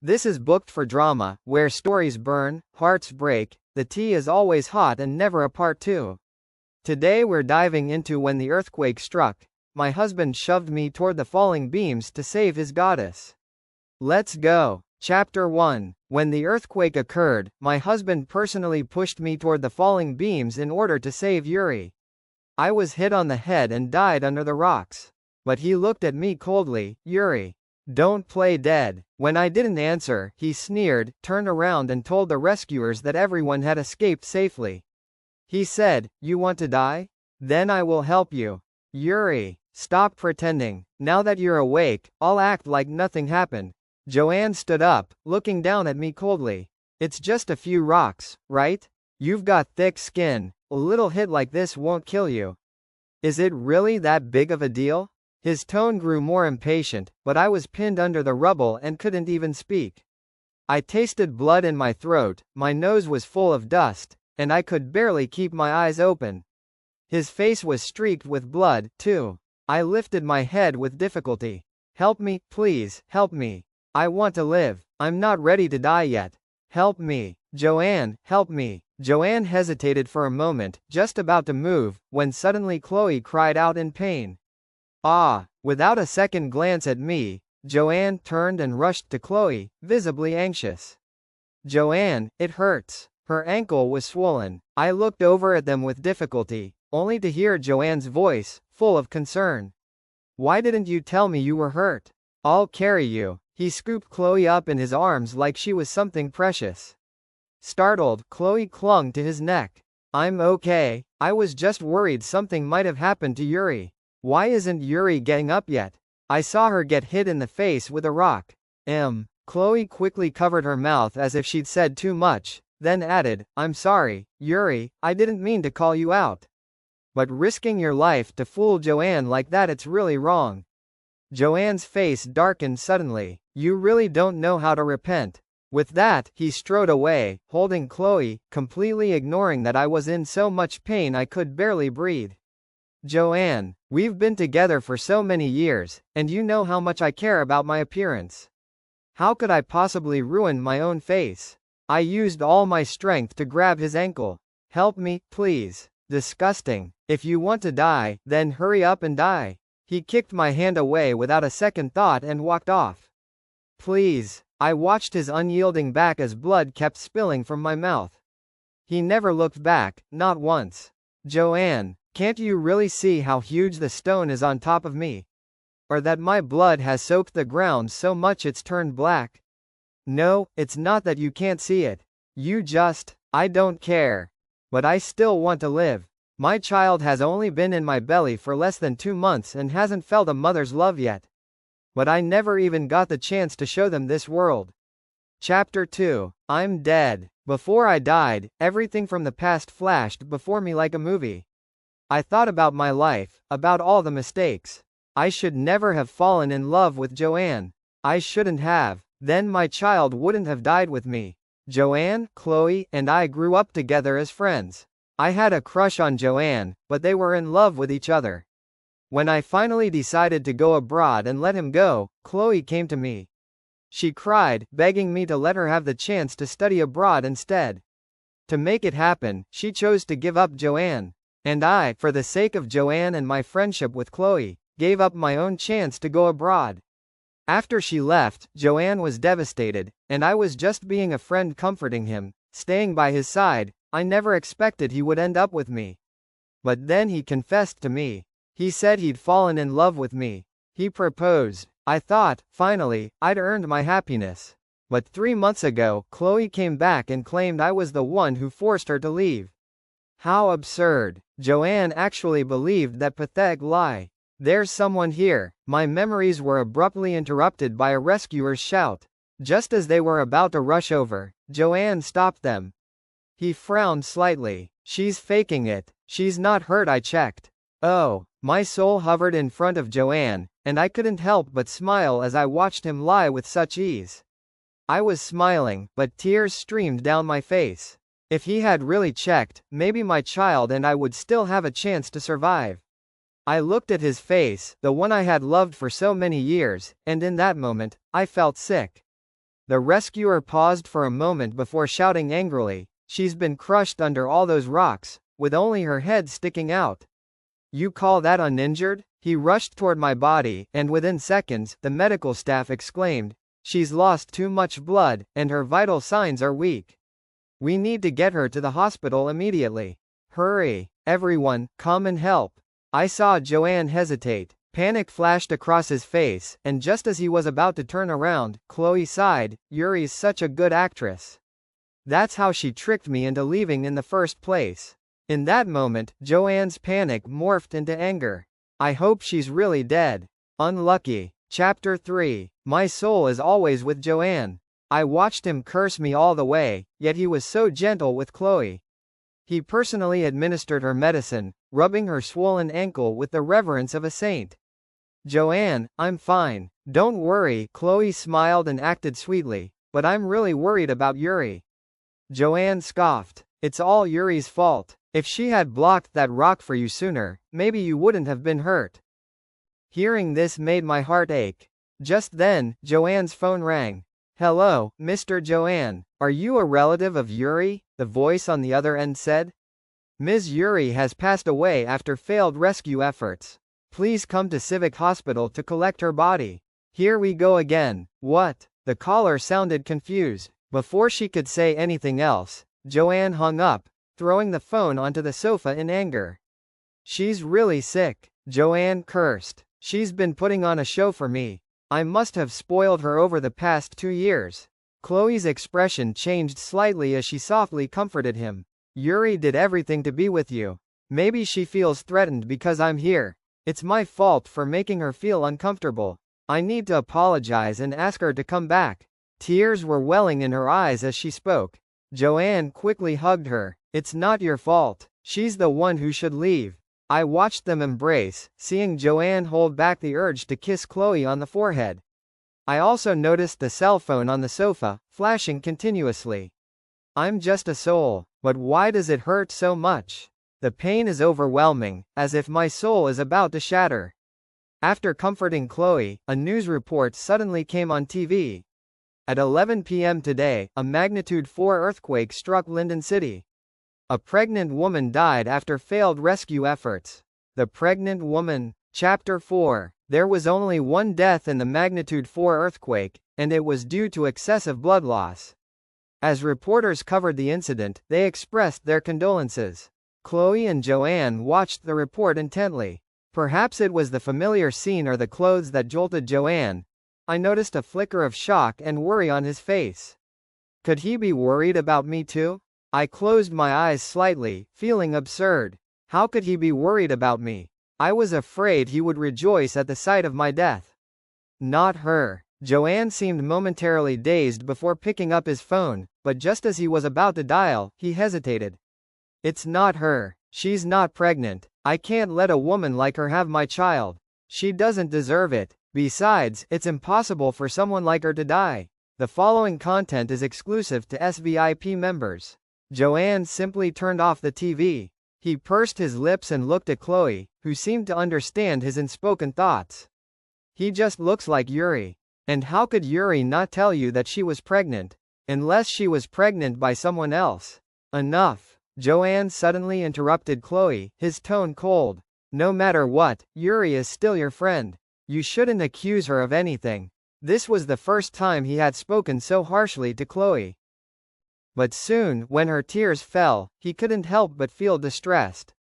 This is Booked for Drama, where stories burn, hearts break, the tea is always hot and never a part two. Today we're diving into when the earthquake struck. My husband shoved me toward the falling beams to save his goddess. Let's go. Chapter 1. When the earthquake occurred, my husband personally pushed me toward the falling beams in order to save Yuri. I was hit on the head and died under the rocks. But he looked at me coldly. Yuri, don't play dead. When I didn't answer, he sneered, turned around and told the rescuers that everyone had escaped safely. He said, "You want to die? Then I will help you." Yuri, stop pretending. Now that you're awake, I'll act like nothing happened. Joanne stood up, looking down at me coldly. It's just a few rocks, right? You've got thick skin. A little hit like this won't kill you. Is it really that big of a deal? His tone grew more impatient, but I was pinned under the rubble and couldn't even speak. I tasted blood in my throat, my nose was full of dust, and I could barely keep my eyes open. His face was streaked with blood, too. I lifted my head with difficulty. Help me, please, help me. I want to live. I'm not ready to die yet. Help me. Joanne, help me. Joanne hesitated for a moment, just about to move, when suddenly Chloe cried out in pain. Ah! Without a second glance at me, Joanne turned and rushed to Chloe, visibly anxious. Joanne, it hurts. Her ankle was swollen. I looked over at them with difficulty, only to hear Joanne's voice, full of concern. Why didn't you tell me you were hurt? I'll carry you. He scooped Chloe up in his arms like she was something precious. Startled, Chloe clung to his neck. I'm okay. I was just worried something might have happened to Yuri. Why isn't Yuri getting up yet? I saw her get hit in the face with a rock. Chloe quickly covered her mouth as if she'd said too much, then added, I'm sorry, Yuri, I didn't mean to call you out. But risking your life to fool Joanne like that, it's really wrong. Joanne's face darkened suddenly. You really don't know how to repent. With that, he strode away, holding Chloe, completely ignoring that I was in so much pain I could barely breathe. Joanne, we've been together for so many years, and you know how much I care about my appearance. How could I possibly ruin my own face? I used all my strength to grab his ankle. Help me, please. Disgusting. If you want to die, then hurry up and die. He kicked my hand away without a second thought and walked off. Please. I watched his unyielding back as blood kept spilling from my mouth. He never looked back, not once. Joanne, can't you really see how huge the stone is on top of me? Or that my blood has soaked the ground so much it's turned black? No, it's not that you can't see it. I don't care. But I still want to live. My child has only been in my belly for less than 2 months and hasn't felt a mother's love yet. But I never even got the chance to show them this world. Chapter 2. I'm dead. Before I died, everything from the past flashed before me like a movie. I thought about my life, about all the mistakes. I should never have fallen in love with Joanne. I shouldn't have. Then my child wouldn't have died with me. Joanne, Chloe, and I grew up together as friends. I had a crush on Joanne, but they were in love with each other. When I finally decided to go abroad and let him go, Chloe came to me. She cried, begging me to let her have the chance to study abroad instead. To make it happen, she chose to give up Joanne. And I, for the sake of Joanne and my friendship with Chloe, gave up my own chance to go abroad. After she left, Joanne was devastated, and I was just being a friend comforting him, staying by his side. I never expected he would end up with me. But then he confessed to me. He said he'd fallen in love with me. He proposed. I thought, finally, I'd earned my happiness. But 3 months ago, Chloe came back and claimed I was the one who forced her to leave. How absurd. Joanne actually believed that pathetic lie. There's someone here. My memories were abruptly interrupted by a rescuer's shout. Just as they were about to rush over, Joanne stopped them. He frowned slightly. She's faking it. She's not hurt, I checked. Oh. My soul hovered in front of Joanne, and I couldn't help but smile as I watched him lie with such ease. I was smiling, but tears streamed down my face. If he had really checked, maybe my child and I would still have a chance to survive. I looked at his face, the one I had loved for so many years, and in that moment, I felt sick. The rescuer paused for a moment before shouting angrily, "She's been crushed under all those rocks, with only her head sticking out. You call that uninjured?" He rushed toward my body, and within seconds, the medical staff exclaimed, "She's lost too much blood, and her vital signs are weak. We need to get her to the hospital immediately. Hurry. Everyone, come and help." I saw Joanne hesitate. Panic flashed across his face, and just as he was about to turn around, Chloe sighed, "Yuri's such a good actress. That's how she tricked me into leaving in the first place." In that moment, Joanne's panic morphed into anger. "I hope she's really dead. Unlucky." Chapter 3. My soul is always with Joanne. I watched him curse me all the way, yet he was so gentle with Chloe. He personally administered her medicine, rubbing her swollen ankle with the reverence of a saint. "Joanne, I'm fine. Don't worry." Chloe smiled and acted sweetly, "but I'm really worried about Yuri." Joanne scoffed. "It's all Yuri's fault. If she had blocked that rock for you sooner, maybe you wouldn't have been hurt." Hearing this made my heart ache. Just then, Joanne's phone rang. "Hello, Mr. Joanne. Are you a relative of Yuri?" the voice on the other end said. "Ms. Yuri has passed away after failed rescue efforts. Please come to Civic Hospital to collect her body." "Here we go again. What?" The caller sounded confused. Before she could say anything else, Joanne hung up, throwing the phone onto the sofa in anger. "She's really sick," Joanne cursed. "She's been putting on a show for me. I must have spoiled her over the past 2 years." Chloe's expression changed slightly as she softly comforted him. "Yuri did everything to be with you. Maybe she feels threatened because I'm here. It's my fault for making her feel uncomfortable. I need to apologize and ask her to come back." Tears were welling in her eyes as she spoke. Joanne quickly hugged her. "It's not your fault. She's the one who should leave." I watched them embrace, seeing Joanne hold back the urge to kiss Chloe on the forehead. I also noticed the cell phone on the sofa, flashing continuously. "I'm just a soul, but why does it hurt so much? The pain is overwhelming, as if my soul is about to shatter." After comforting Chloe, a news report suddenly came on TV. At 11 p.m. today, a magnitude 4 earthquake struck Linden City. A pregnant woman died after failed rescue efforts. The pregnant woman. Chapter 4. There was only one death in the magnitude 4 earthquake, and it was due to excessive blood loss. As reporters covered the incident, they expressed their condolences. Chloe and Joanne watched the report intently. Perhaps it was the familiar scene or the clothes that jolted Joanne. I noticed a flicker of shock and worry on his face. Could he be worried about me too? I closed my eyes slightly, feeling absurd. How could he be worried about me? I was afraid he would rejoice at the sight of my death. Not her. Joanne seemed momentarily dazed before picking up his phone, but just as he was about to dial, he hesitated. "It's not her. She's not pregnant. I can't let a woman like her have my child. She doesn't deserve it. Besides, it's impossible for someone like her to die." The following content is exclusive to SVIP members. Joanne simply turned off the TV. He pursed his lips and looked at Chloe, who seemed to understand his unspoken thoughts. "He just looks like Yuri. And how could Yuri not tell you that she was pregnant? Unless she was pregnant by someone else." "Enough." Joanne suddenly interrupted Chloe, his tone cold. "No matter what, Yuri is still your friend. You shouldn't accuse her of anything." This was the first time he had spoken so harshly to Chloe. But soon, when her tears fell, he couldn't help but feel distressed.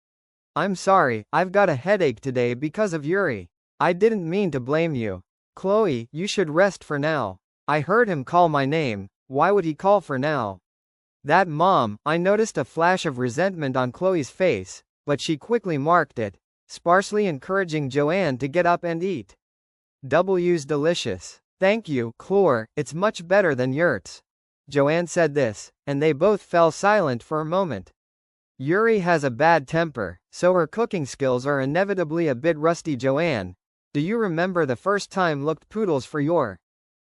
"I'm sorry, I've got a headache today because of Yuri. I didn't mean to blame you. Chloe, you should rest for now." I heard him call my name. Why would he call for now? "That mom." I noticed a flash of resentment on Chloe's face, but she quickly marked it, sparsely encouraging Joanne to get up and eat. "W's delicious. Thank you, Chlor, it's much better than Yurt's." Joanne said this, and they both fell silent for a moment. Yuri has a bad temper, so her cooking skills are inevitably a bit rusty. "Joanne, do you remember the first time looked poodles for your?"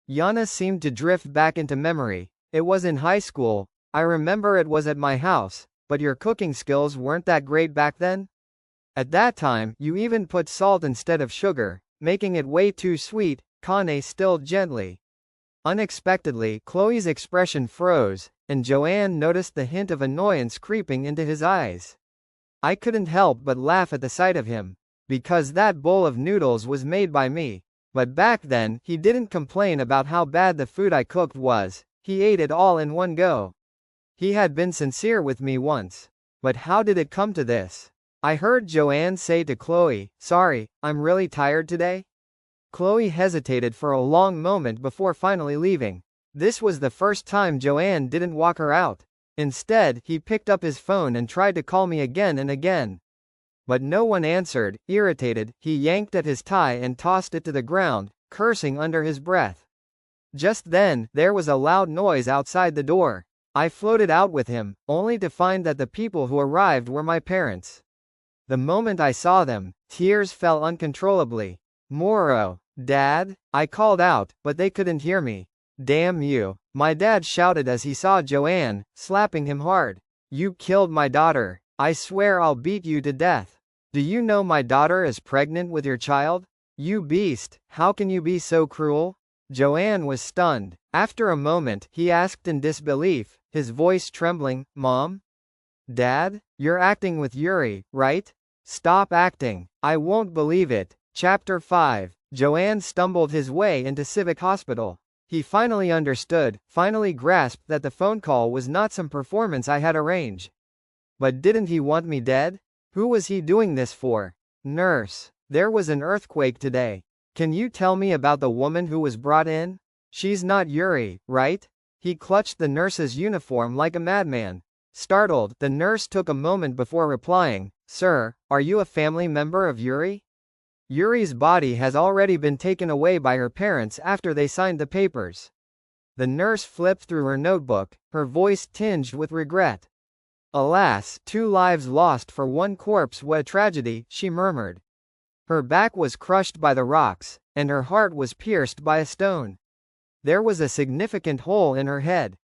Yana seemed to drift back into memory. "It was in high school. I remember it was at my house, but your cooking skills weren't that great back then? At that time, you even put salt instead of sugar, making it way too sweet." Kane stilled gently. Unexpectedly, Chloe's expression froze, and Joanne noticed the hint of annoyance creeping into his eyes. I couldn't help but laugh at the sight of him, because that bowl of noodles was made by me. But back then, he didn't complain about how bad the food I cooked was, he ate it all in one go. He had been sincere with me once. But how did it come to this? I heard Joanne say to Chloe, "Sorry, I'm really tired today." Chloe hesitated for a long moment before finally leaving. This was the first time Joanne didn't walk her out. Instead, he picked up his phone and tried to call me again and again. But no one answered. Irritated, he yanked at his tie and tossed it to the ground, cursing under his breath. Just then, there was a loud noise outside the door. I floated out with him, only to find that the people who arrived were my parents. The moment I saw them, tears fell uncontrollably. "Moro, Dad?" I called out, but they couldn't hear me. "Damn you," my dad shouted as he saw Joanne, slapping him hard. "You killed my daughter. I swear I'll beat you to death. Do you know my daughter is pregnant with your child? You beast, how can you be so cruel?" Joanne was stunned. After a moment, he asked in disbelief, his voice trembling, "Mom? Dad? You're acting with Yuri, right? Stop acting. I won't believe it." Chapter 5. Joanne stumbled his way into Civic Hospital. He finally understood, finally grasped that the phone call was not some performance I had arranged. But didn't he want me dead? Who was he doing this for? "Nurse, there was an earthquake today. Can you tell me about the woman who was brought in? She's not Yuri, right?" He clutched the nurse's uniform like a madman. Startled, the nurse took a moment before replying, "Sir, are you a family member of Yuri? Yuri's body has already been taken away by her parents after they signed the papers." The nurse flipped through her notebook, her voice tinged with regret. "Alas, 2 lives lost for 1 corpse, what a tragedy," she murmured. Her back was crushed by the rocks, and her heart was pierced by a stone. There was a significant hole in her head.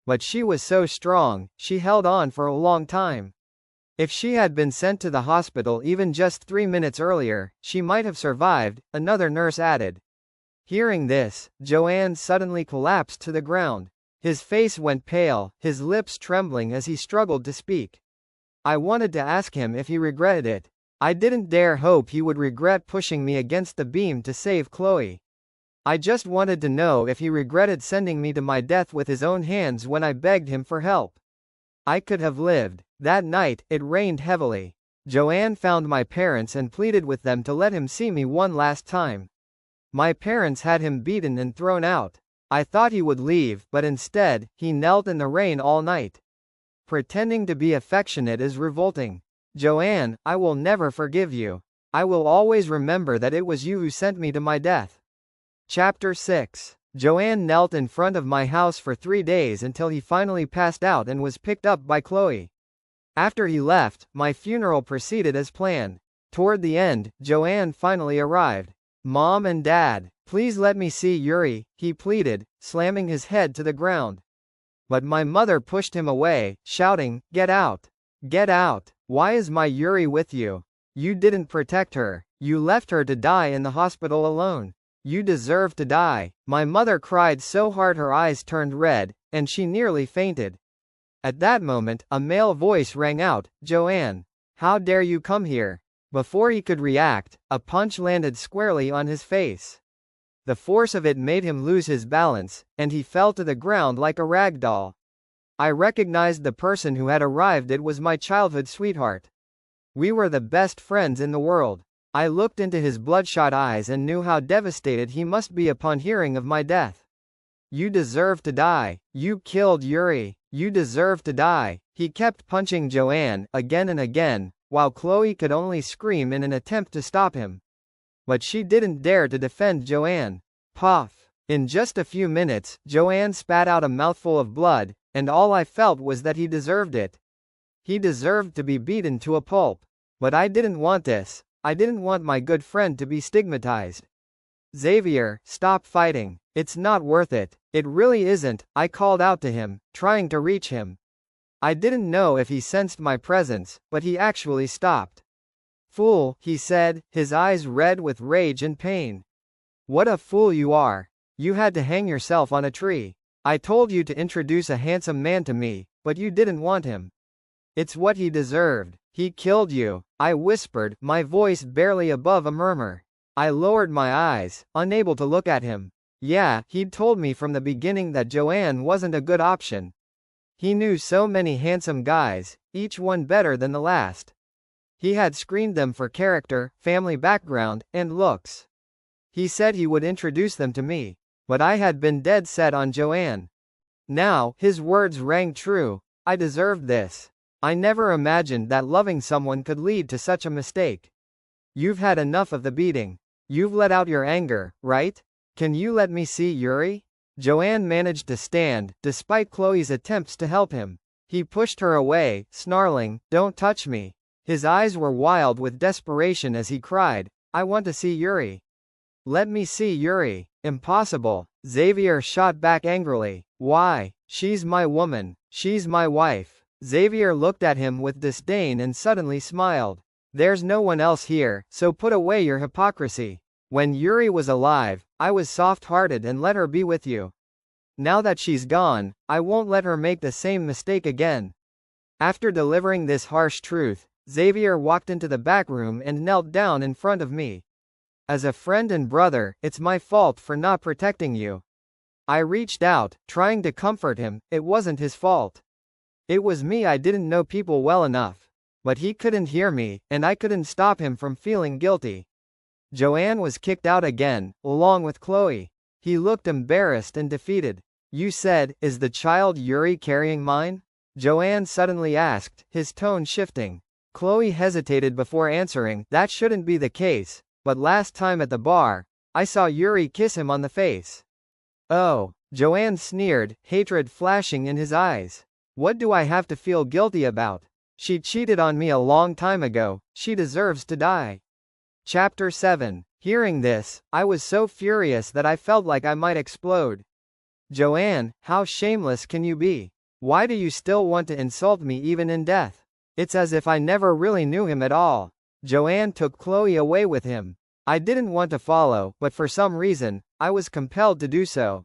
But she was so strong, she held on for a long time. If she had been sent to the hospital even just 3 minutes earlier, she might have survived, another nurse added. Hearing this, Joanne suddenly collapsed to the ground. His face went pale, his lips trembling as he struggled to speak. I wanted to ask him if he regretted it. I didn't dare hope he would regret pushing me against the beam to save Chloe. I just wanted to know if he regretted sending me to my death with his own hands when I begged him for help. I could have lived. That night, it rained heavily. Joanne found my parents and pleaded with them to let him see me one last time. My parents had him beaten and thrown out. I thought he would leave, but instead, he knelt in the rain all night. Pretending to be affectionate is revolting. Joanne, I will never forgive you. I will always remember that it was you who sent me to my death. Chapter 6. Joanne knelt in front of my house for 3 days until he finally passed out and was picked up by Chloe. After he left, my funeral proceeded as planned. Toward the end, Joanne finally arrived. "Mom and Dad, please let me see Yuri," he pleaded, slamming his head to the ground. But my mother pushed him away, shouting, "Get out! Get out! Why is my Yuri with you? You didn't protect her. You left her to die in the hospital alone. You deserve to die." My mother cried so hard her eyes turned red, and she nearly fainted. At that moment, a male voice rang out, "Joanne, how dare you come here?" Before he could react, a punch landed squarely on his face. The force of it made him lose his balance, and he fell to the ground like a rag doll. I recognized the person who had arrived. It was my childhood sweetheart. We were the best friends in the world. I looked into his bloodshot eyes and knew how devastated he must be upon hearing of my death. "You deserve to die. You killed Yuri. You deserve to die." He kept punching Joanne, again and again, while Chloe could only scream in an attempt to stop him. But she didn't dare to defend Joanne. Puff! In just a few minutes, Joanne spat out a mouthful of blood, and all I felt was that he deserved it. He deserved to be beaten to a pulp. But I didn't want this. I didn't want my good friend to be stigmatized. "Xavier, stop fighting. It's not worth it. It really isn't," I called out to him, trying to reach him. I didn't know if he sensed my presence, but he actually stopped. "Fool," he said, his eyes red with rage and pain. "What a fool you are. You had to hang yourself on a tree. I told you to introduce a handsome man to me, but you didn't want him. It's what he deserved. He killed you, I whispered, my voice barely above a murmur. I lowered my eyes, unable to look at him. Yeah, he'd told me from the beginning that Joanne wasn't a good option. He knew so many handsome guys, each one better than the last. He had screened them for character, family background, and looks. He said he would introduce them to me, but I had been dead set on Joanne. Now, his words rang true. I deserved this. I never imagined that loving someone could lead to such a mistake. You've had enough of the beating. You've let out your anger, right? Can you let me see Yuri? Joanne managed to stand, despite Chloe's attempts to help him. He pushed her away, snarling, "Don't touch me." His eyes were wild with desperation as he cried, "I want to see Yuri. Let me see Yuri." "Impossible." Xavier shot back angrily. "Why? She's my woman. She's my wife." Xavier looked at him with disdain and suddenly smiled. "There's no one else here, so put away your hypocrisy. When Yuri was alive, I was soft-hearted and let her be with you. Now that she's gone, I won't let her make the same mistake again." After delivering this harsh truth, Xavier walked into the back room and knelt down in front of me. "As a friend and brother, it's my fault for not protecting you." I reached out, trying to comfort him. It wasn't his fault. It was me, I didn't know people well enough. But he couldn't hear me, and I couldn't stop him from feeling guilty. Joanne was kicked out again, along with Chloe. He looked embarrassed and defeated. "You said, is the child Yuri carrying mine?" Joanne suddenly asked, his tone shifting. Chloe hesitated before answering, "That shouldn't be the case, but last time at the bar, I saw Yuri kiss him on the face." "Oh," Joanne sneered, hatred flashing in his eyes. "What do I have to feel guilty about? She cheated on me a long time ago, she deserves to die." Chapter 7. Hearing this, I was so furious that I felt like I might explode. "Joanne, how shameless can you be? Why do you still want to insult me even in death? It's as if I never really knew him at all." Joanne took Chloe away with him. I didn't want to follow, but for some reason, I was compelled to do so.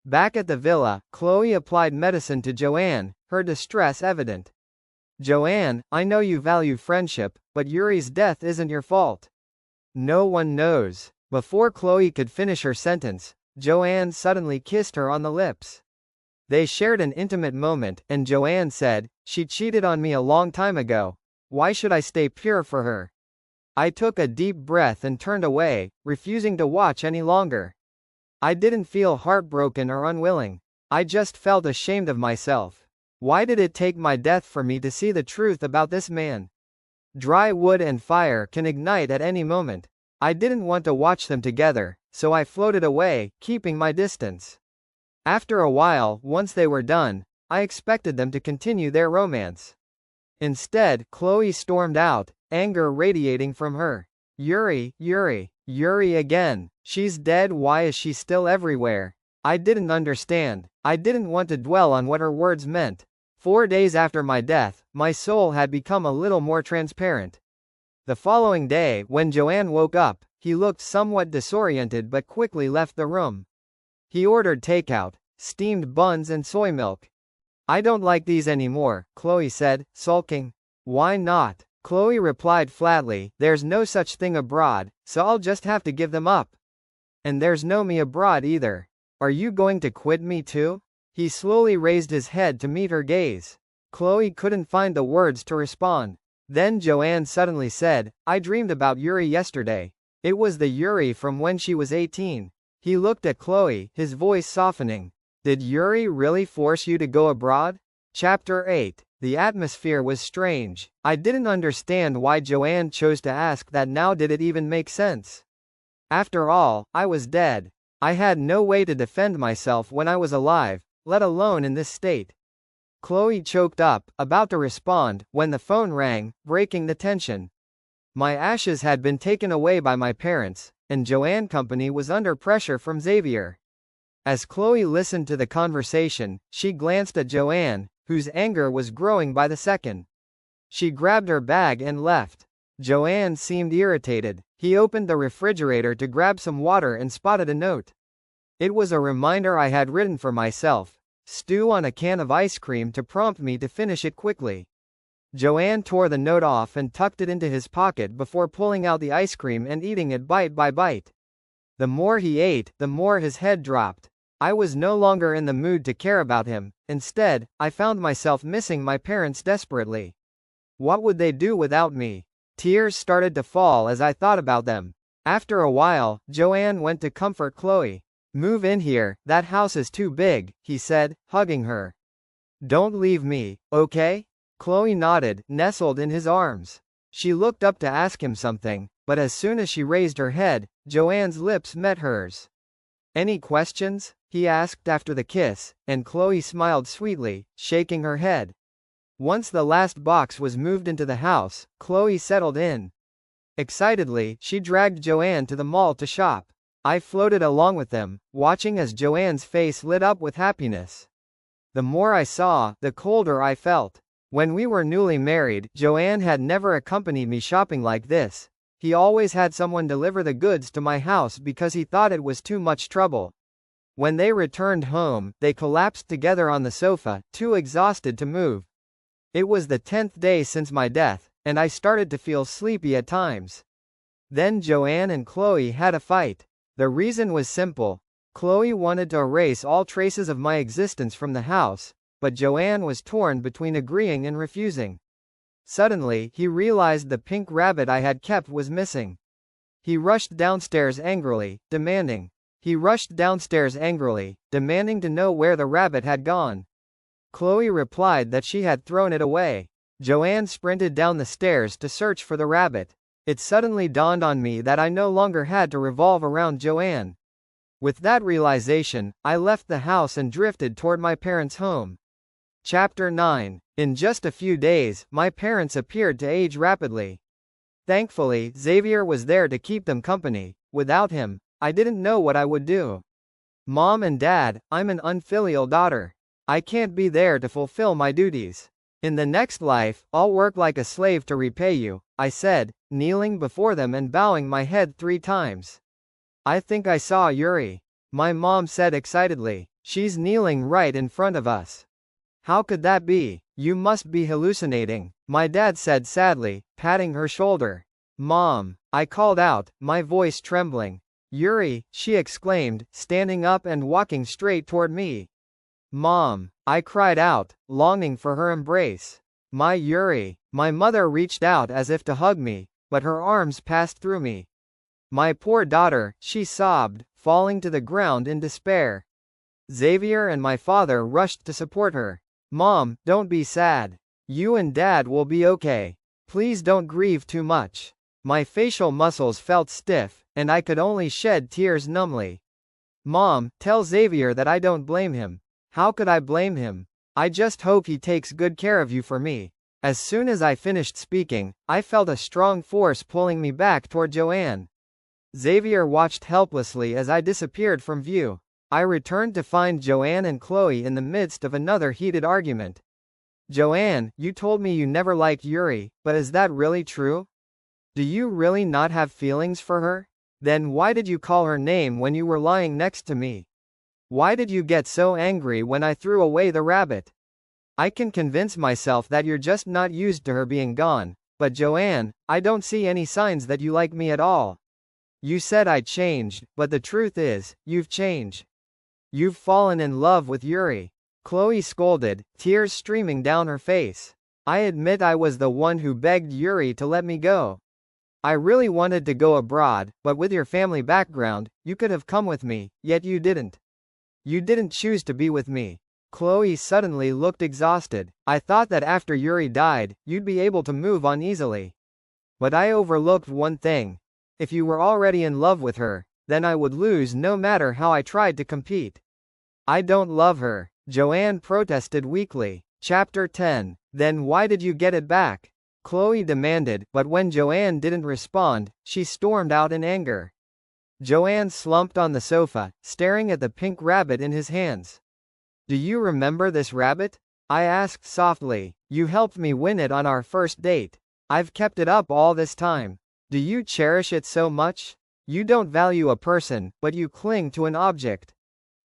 Back at the villa, Chloe applied medicine to Joanne, her distress evident. "Joanne, I know you value friendship, but Yuri's death isn't your fault." "No one knows." Before Chloe could finish her sentence, Joanne suddenly kissed her on the lips. They shared an intimate moment, and Joanne said, "She cheated on me a long time ago. Why should I stay pure for her?" I took a deep breath and turned away, refusing to watch any longer. I didn't feel heartbroken or unwilling. I just felt ashamed of myself. Why did it take my death for me to see the truth about this man? Dry wood and fire can ignite at any moment. I didn't want to watch them together, so I floated away, keeping my distance. After a while, once they were done, I expected them to continue their romance. Instead, Chloe stormed out, anger radiating from her. "Yuri, Yuri, Yuri again. She's dead, why is she still everywhere?" I didn't understand. I didn't want to dwell on what her words meant. 4 days after my death, my soul had become a little more transparent. The following day, when Joanne woke up, he looked somewhat disoriented but quickly left the room. He ordered takeout, steamed buns and soy milk. "I don't like these anymore," Chloe said, sulking. "Why not?" Chloe replied flatly, "There's no such thing abroad, so I'll just have to give them up. And there's no me abroad either. Are you going to quit me too?" He slowly raised his head to meet her gaze. Chloe couldn't find the words to respond. Then Joanne suddenly said, "I dreamed about Yuri yesterday. It was the Yuri from when she was 18. He looked at Chloe, his voice softening. "Did Yuri really force you to go abroad?" Chapter 8. The atmosphere was strange. I didn't understand why Joanne chose to ask that now. Did it even make sense? After all, I was dead. I had no way to defend myself when I was alive, let alone in this state. Chloe choked up, about to respond, when the phone rang, breaking the tension. My ashes had been taken away by my parents, and Joanne Company was under pressure from Xavier. As Chloe listened to the conversation, she glanced at Joanne, whose anger was growing by the second. She grabbed her bag and left. Joanne seemed irritated. He opened the refrigerator to grab some water and spotted a note. It was a reminder I had written for myself. Stew on a can of ice cream to prompt me to finish it quickly. Joanne tore the note off and tucked it into his pocket before pulling out the ice cream and eating it bite by bite. The more he ate, the more his head dropped. I was no longer in the mood to care about him. Instead, I found myself missing my parents desperately. What would they do without me? Tears started to fall as I thought about them. After a while, Joanne went to comfort Chloe. "Move in here, that house is too big," he said, hugging her. "Don't leave me, okay?" Chloe nodded, nestled in his arms. She looked up to ask him something, but as soon as she raised her head, Joanne's lips met hers. "Any questions?" he asked after the kiss, and Chloe smiled sweetly, shaking her head. Once the last box was moved into the house, Chloe settled in. Excitedly, she dragged Joanne to the mall to shop. I floated along with them, watching as Joanne's face lit up with happiness. The more I saw, the colder I felt. When we were newly married, Joanne had never accompanied me shopping like this. He always had someone deliver the goods to my house because he thought it was too much trouble. When they returned home, they collapsed together on the sofa, too exhausted to move. It was the 10th day since my death, and I started to feel sleepy at times. Then Joanne and Chloe had a fight. The reason was simple. Chloe wanted to erase all traces of my existence from the house, but Joanne was torn between agreeing and refusing. Suddenly, he realized the pink rabbit I had kept was missing. He rushed downstairs angrily, demanding to know where the rabbit had gone. Chloe replied that she had thrown it away. Joanne sprinted down the stairs to search for the rabbit. It suddenly dawned on me that I no longer had to revolve around Joanne. With that realization, I left the house and drifted toward my parents' home. Chapter 9. In just a few days, my parents appeared to age rapidly. Thankfully, Xavier was there to keep them company. Without him, I didn't know what I would do. "Mom and Dad, I'm an unfilial daughter. I can't be there to fulfill my duties. In the next life, I'll work like a slave to repay you," I said, kneeling before them and bowing my head 3 times. "I think I saw Yuri," my mom said excitedly. "She's kneeling right in front of us." "How could that be? You must be hallucinating," my dad said sadly, patting her shoulder. "Mom," I called out, my voice trembling. "Yuri," she exclaimed, standing up and walking straight toward me. "Mom," I cried out, longing for her embrace. "My Yuri." My mother reached out as if to hug me, but her arms passed through me. "My poor daughter," she sobbed, falling to the ground in despair. Xavier and my father rushed to support her. "Mom, don't be sad. You and Dad will be okay. Please don't grieve too much." My facial muscles felt stiff, and I could only shed tears numbly. "Mom, tell Xavier that I don't blame him." How could I blame him? "I just hope he takes good care of you for me." As soon as I finished speaking, I felt a strong force pulling me back toward Joanne. Xavier watched helplessly as I disappeared from view. I returned to find Joanne and Chloe in the midst of another heated argument. "Joanne, you told me you never liked Yuri, but is that really true? Do you really not have feelings for her? Then why did you call her name when you were lying next to me? Why did you get so angry when I threw away the rabbit? I can convince myself that you're just not used to her being gone, but Joanne, I don't see any signs that you like me at all. You said I changed, but the truth is, you've changed. You've fallen in love with Yuri." Chloe scolded, tears streaming down her face. "I admit I was the one who begged Yuri to let me go. I really wanted to go abroad, but with your family background, you could have come with me, yet you didn't. You didn't choose to be with me." Chloe suddenly looked exhausted. "I thought that after Yuri died, you'd be able to move on easily. But I overlooked one thing. If you were already in love with her, then I would lose no matter how I tried to compete." "I don't love her," Joanne protested weakly. Chapter 10. Then why did you get it back? Chloe demanded, but when Joanne didn't respond, she stormed out in anger. Joanne slumped on the sofa, staring at the pink rabbit in his hands. "Do you remember this rabbit?" I asked softly. "You helped me win it on our first date. I've kept it up all this time. Do you cherish it so much? You don't value a person, but you cling to an object."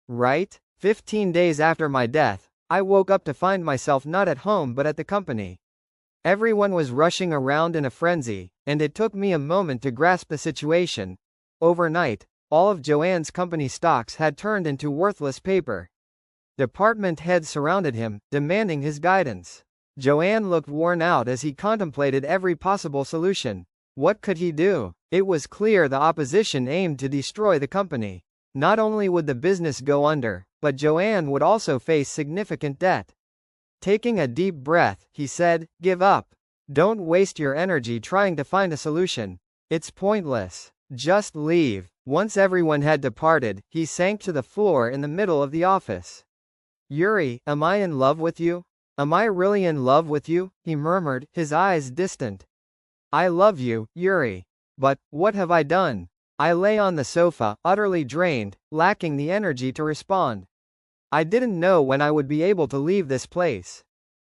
right? 15 days after my death, I woke up to find myself not at home but at the company. Everyone was rushing around in a frenzy, and it took me a moment to grasp the situation. Overnight, all of Joanne's company stocks had turned into worthless paper. Department heads surrounded him, demanding his guidance. Joanne looked worn out as he contemplated every possible solution. What could he do? It was clear the opposition aimed to destroy the company. Not only would the business go under, but Joanne would also face significant debt. Taking a deep breath, he said, "Give up. Don't waste your energy trying to find a solution. It's pointless. Just leave." Once everyone had departed, he sank to the floor in the middle of the office. "Yuri, am I in love with you? Am I really in love with you?" he murmured, his eyes distant. "I love you, Yuri. But, what have I done?" I lay on the sofa, utterly drained, lacking the energy to respond. I didn't know when I would be able to leave this place.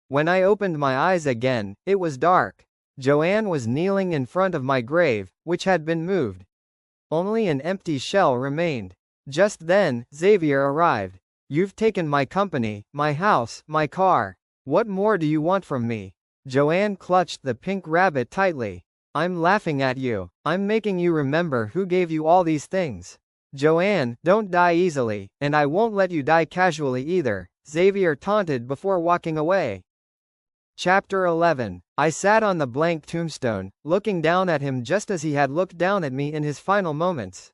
When I opened my eyes again, it was dark. Joanne was kneeling in front of my grave, which had been moved. Only an empty shell remained. Just then, Xavier arrived. "You've taken my company, my house, my car. What more do you want from me?" Joanne clutched the pink rabbit tightly. "I'm laughing at you. I'm making you remember who gave you all these things. Joanne, don't die easily, and I won't let you die casually either," Xavier taunted before walking away. Chapter 11. I sat on the blank tombstone, looking down at him just as he had looked down at me in his final moments.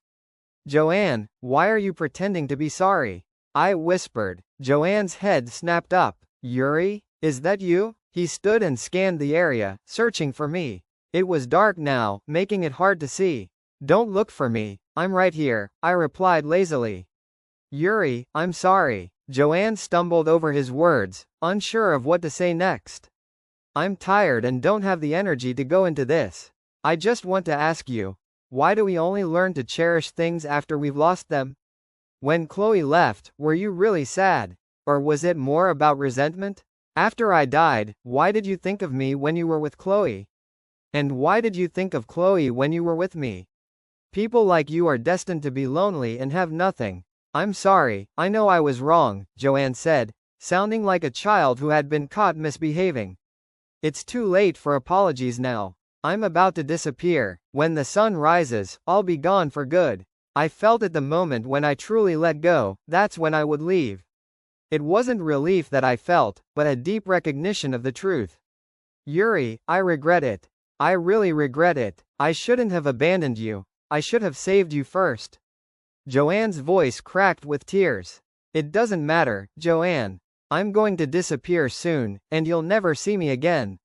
"Joanne, why are you pretending to be sorry?" I whispered. Joanne's head snapped up. "Yuri? Is that you?" He stood and scanned the area, searching for me. It was dark now, making it hard to see. "Don't look for me. I'm right here," I replied lazily. "Yuri, I'm sorry." Joanne stumbled over his words, unsure of what to say next. "I'm tired and don't have the energy to go into this. I just want to ask you, why do we only learn to cherish things after we've lost them? When Chloe left, were you really sad? Or was it more about resentment? After I died, why did you think of me when you were with Chloe? And why did you think of Chloe when you were with me? People like you are destined to be lonely and have nothing. I'm sorry, I know I was wrong," Joanne said, sounding like a child who had been caught misbehaving. "It's too late for apologies now. I'm about to disappear. When the sun rises, I'll be gone for good. I felt at the moment when I truly let go, that's when I would leave." It wasn't relief that I felt, but a deep recognition of the truth. "Yuri, I regret it. I really regret it. I shouldn't have abandoned you. I should have saved you first." Joanne's voice cracked with tears. "It doesn't matter, Joanne. I'm going to disappear soon, and you'll never see me again.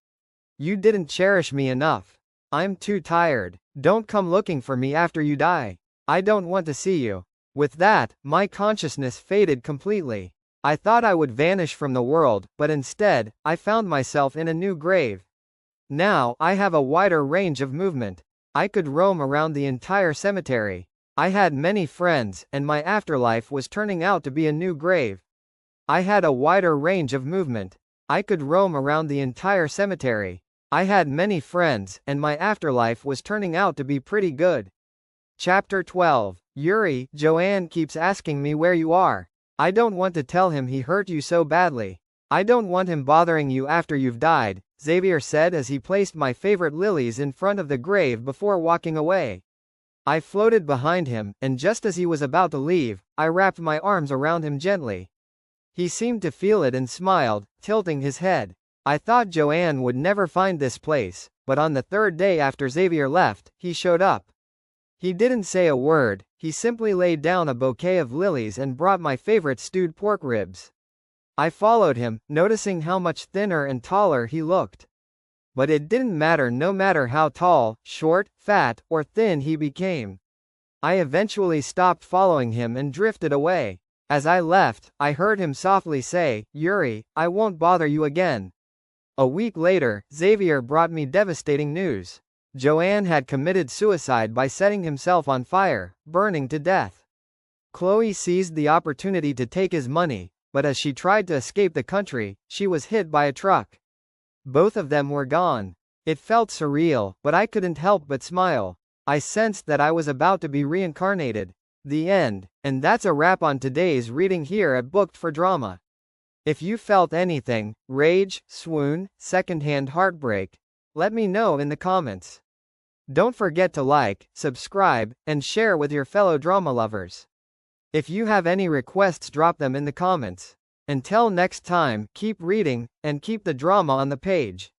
You didn't cherish me enough. I'm too tired. Don't come looking for me after you die. I don't want to see you." With that, my consciousness faded completely. I thought I would vanish from the world, but instead, I found myself in a new grave. Now, I have a wider range of movement. I could roam around the entire cemetery. I had many friends, and my afterlife was turning out to be a new grave. I had a wider range of movement. I could roam around the entire cemetery. I had many friends, and my afterlife was turning out to be pretty good. Chapter 12. Yuri, Joanne keeps asking me where you are. I don't want to tell him he hurt you so badly. I don't want him bothering you after you've died, Xavier said as he placed my favorite lilies in front of the grave before walking away. I floated behind him, and just as he was about to leave, I wrapped my arms around him gently. He seemed to feel it and smiled, tilting his head. I thought Joanne would never find this place, but on the third day after Xavier left, he showed up. He didn't say a word, he simply laid down a bouquet of lilies and brought my favorite stewed pork ribs. I followed him, noticing how much thinner and taller he looked. But it didn't matter no matter how tall, short, fat, or thin he became. I eventually stopped following him and drifted away. As I left, I heard him softly say, "Yuri, I won't bother you again." A week later, Xavier brought me devastating news. Joanne had committed suicide by setting himself on fire, burning to death. Chloe seized the opportunity to take his money, but as she tried to escape the country, she was hit by a truck. Both of them were gone. It felt surreal, but I couldn't help but smile. I sensed that I was about to be reincarnated. The end. And that's a wrap on today's reading here at Booked for Drama. If you felt anything, rage, swoon, secondhand heartbreak, let me know in the comments. Don't forget to like, subscribe, and share with your fellow drama lovers. If you have any requests, drop them in the comments. Until next time, keep reading, and keep the drama on the page.